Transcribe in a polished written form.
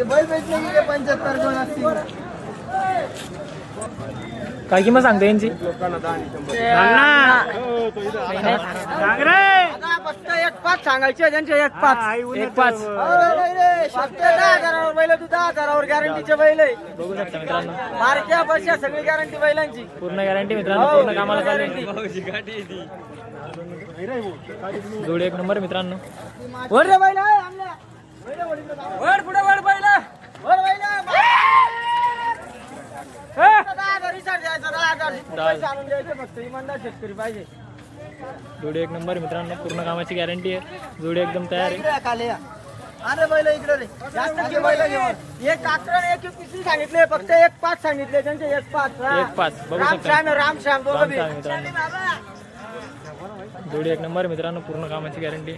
बैल भेटले की 75 दोन असतील. काय किंमत सांगते यांची? फक्त 1.5 सांगायचे त्यांचे 1.5. 1.5 फक्त 10,000 बैल तू 10,000 गॅरंटीचे बैल आहे. बघू शकता मित्रांनो, मारक्या बसच्या सगळी गॅरंटी बैलांची. पूर्ण गॅरंटी मित्रांनो, पूर्ण कामाला चालू आहे. जोडी एक नंबर मित्रांनो. वर रे बैल आहे आमल्या. वर पुढे वर बैल. वर बैल. 10,000 रिचार्ज द्यायचा. 10,000 आणून द्यायचं फक्त. इमानदार शेतकरी पाहिजे. जोडी एक नंबर मित्रांनो, पूर्ण कामाची गॅरंटी आहे. जोडी एकदम तयार आहे. खाली अरे बैल इकडे रे. जास्त घे बैल घेऊन. एक 11 एक 21 सांगितले, फक्त 1.5 सांगितले त्यांचे. 1.5 1.5 बघू शकता. रामश्याम दोघं बी. मित्रांनो, जोडी एक नंबर मित्रांनो, पूर्ण कामाची गॅरंटी.